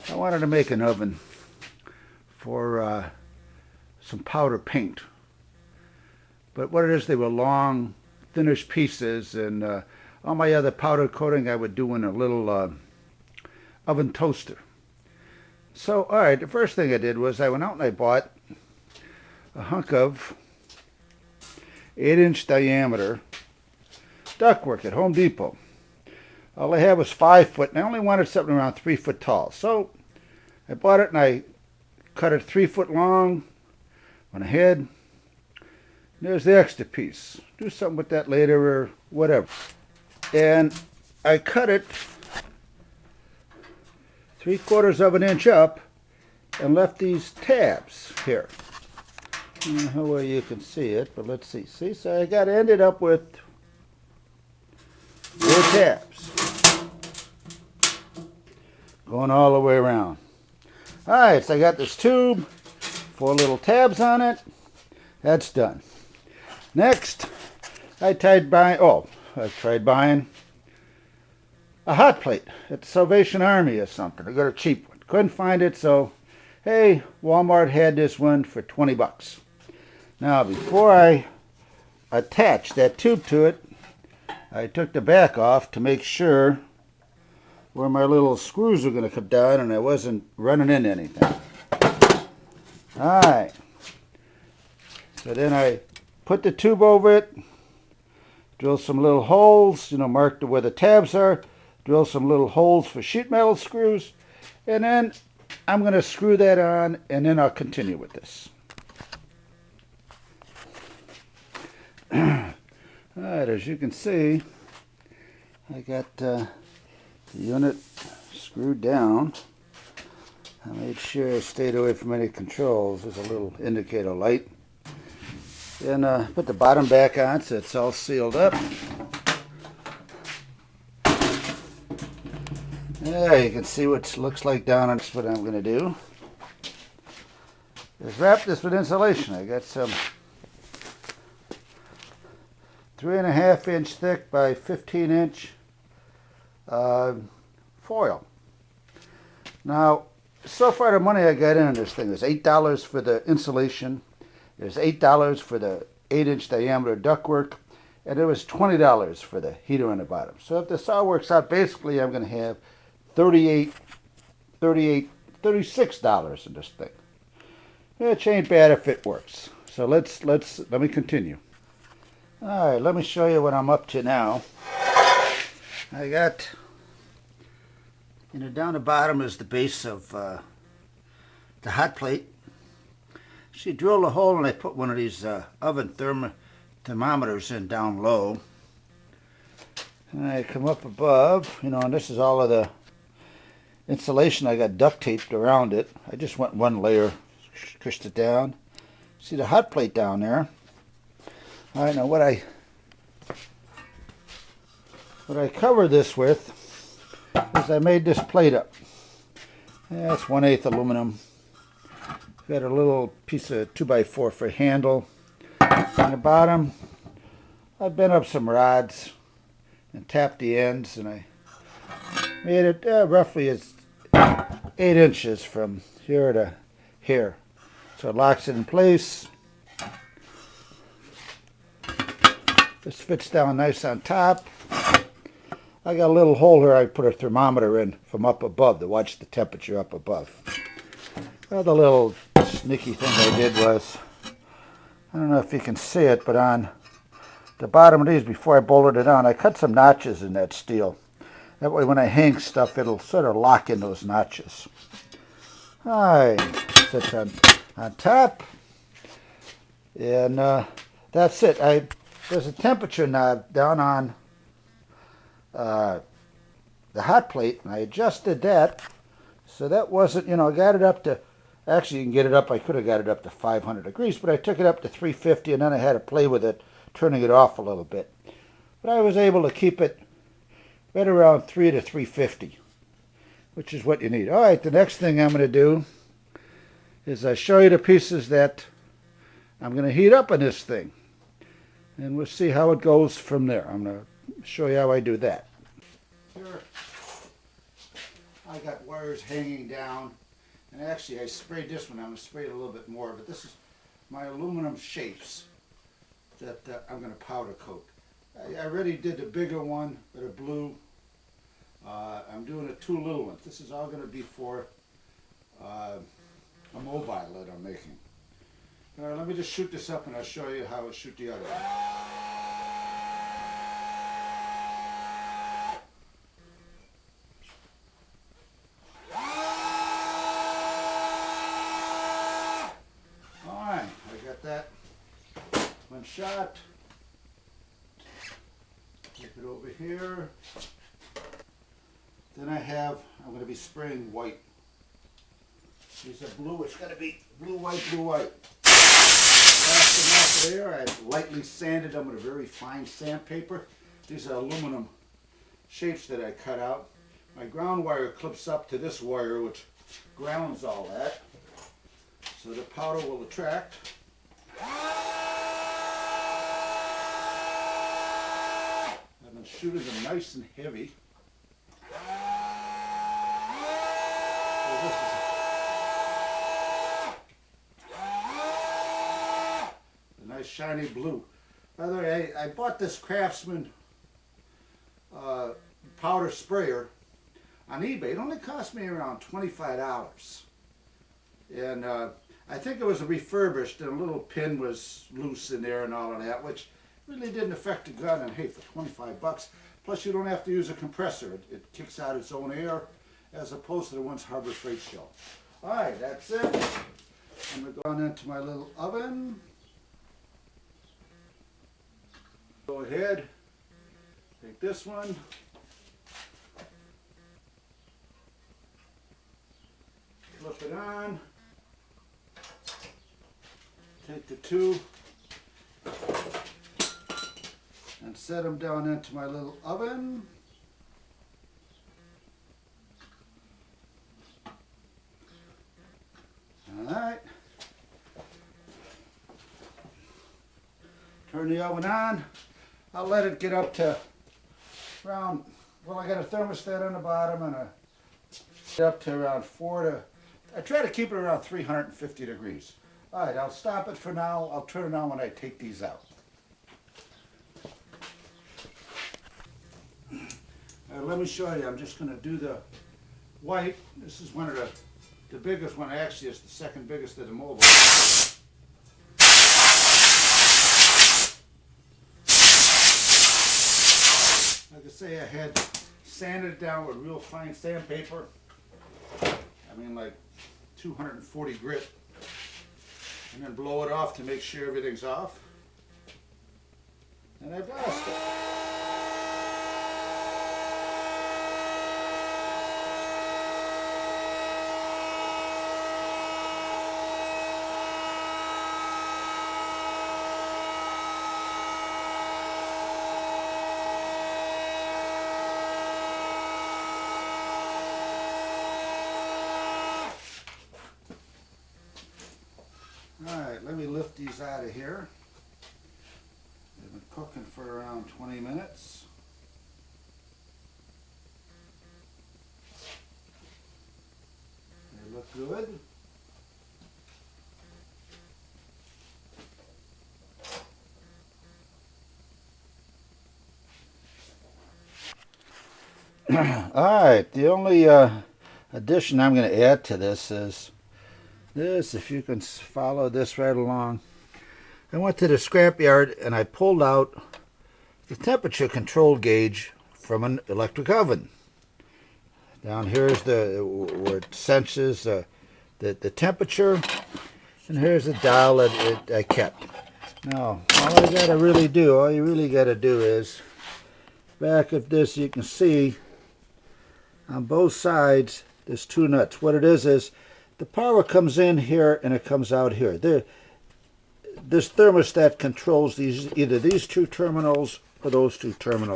I wanted to make an oven for some powder paint. But what it is, they were long, thinnish pieces, and all my other powder coating I would do in a little oven toaster. So, all right, the first thing I did was I went out and I bought a hunk of 8-inch diameter ductwork at Home Depot. All I had was 5 foot, and I only wanted something around 3 foot tall. So I bought it and I cut it 3 foot long, went ahead. There's the extra piece. Do something with that later or whatever. And I cut it 3/4 of an inch up and left these tabs here. I don't know how well you can see it, but let's see. See, so I ended up with 4 tabs going all the way around. All right, so I got this tube, 4 little tabs on it. That's done. Next, I tried buying a hot plate at the Salvation Army or something. I got a cheap one. Couldn't find it, so hey, Walmart had this one for 20 bucks. Now, before I attached that tube to it, I took the back off to make sure where my little screws were going to come down and I wasn't running into anything. Alright. So then I put the tube over it, drill some little holes, mark where the tabs are, drill some little holes for sheet metal screws, and then I'm going to screw that on, and then I'll continue with this. Alright, as you can see, I got the unit screwed down. I made sure I stayed away from any controls. There's a little indicator light. Then put the bottom back on so it's all sealed up. There, you can see what it looks like down on. That's what I'm going to do. Just wrap this with insulation. I got some 3.5 inch thick by 15 inch foil. Now, so far the money I got in on this thing is $8 for the insulation. There's $8 for the 8-inch diameter ductwork, and there was $20 for the heater on the bottom. So if this all works out, basically I'm going to have $36 in this thing. It ain't bad if it works. So let me continue. All right, let me show you what I'm up to now. I got, down the bottom is the base of the hot plate. She drilled a hole and I put one of these oven thermometers in down low. And I come up above, and this is all of the insulation. I got duct taped around it. I just went one layer, pushed it down. See the hot plate down there. All right, now what I covered this with is I made this plate up. Yeah, it's 1/8 aluminum. Got a little piece of 2x4 for handle. On the bottom, I bent up some rods and tapped the ends, and I made it roughly as 8 inches from here to here. So it locks it in place. This fits down nice on top. I got a little hole here I put a thermometer in from up above to watch the temperature up above. Well, the little sneaky thing I did was, I don't know if you can see it, but on the bottom of these, before I bolted it on, I cut some notches in that steel. That way when I hang stuff, it'll sort of lock in those notches. Alright, sits on top. And that's it. There's a temperature knob down on the hot plate, and I adjusted that so that wasn't, I got it up to, actually you can get it up, I could have got it up to 500 degrees, but I took it up to 350 and then I had to play with it, turning it off a little bit. But I was able to keep it right around 3 to 350, which is what you need. All right, the next thing I'm going to do is I show you the pieces that I'm going to heat up in this thing. And we'll see how it goes from there. I'm going to show you how I do that. Sure. I got wires hanging down, and actually I sprayed this one. I'm going to spray it a little bit more, but this is my aluminum shapes that I'm going to powder coat. I already did the bigger one that are blue. I'm doing the 2 little ones. This is all going to be for a mobile that I'm making. All right, let me just shoot this up and I'll show you how I shoot the other one. That one shot. Take it over here. Then I'm going to be spraying white. These are blue. It's going to be blue, white, blue, white. Last them off there. I've lightly sanded them with a very fine sandpaper. These are aluminum shapes that I cut out. My ground wire clips up to this wire, which grounds all that. So the powder will attract. I've been shooting them nice and heavy. So this is a nice shiny blue. By the way, I bought this Craftsman powder sprayer on eBay. It only cost me around $25. And I think it was refurbished and a little pin was loose in there and all of that, which really didn't affect the gun. And hey, for 25 bucks, plus you don't have to use a compressor. It kicks out its own air as opposed to the ones Harbor Freight show. All right, that's it. I'm going to go on into my little oven. Go ahead, take this one. Flip it on. Take the 2 and set them down into my little oven. All right. Turn the oven on. I'll let it get up to around, well, I got a thermostat on the bottom and up to around I try to keep it around 350 degrees. All right, I'll stop it for now. I'll turn it on when I take these out. Let me show you. I'm just going to do the white. This is one of the biggest one. Actually, it's the second biggest of the mobile. Like I say, I had sanded it down with real fine sandpaper. I mean, like 240 grit. And then blow it off to make sure everything's off. And I blast it. Alright, let me lift these out of here. They've been cooking for around 20 minutes. They look good. Alright, the only addition I'm going to add to this is this, if you can follow this right along. I went to the scrapyard and I pulled out the temperature control gauge from an electric oven. Down here is where it senses the temperature, and here's the dial that I kept. Now, all you really got to do is, back of this you can see on both sides there's 2 nuts. What it is the power comes in here and it comes out here. This thermostat controls either these 2 terminals or those 2 terminals.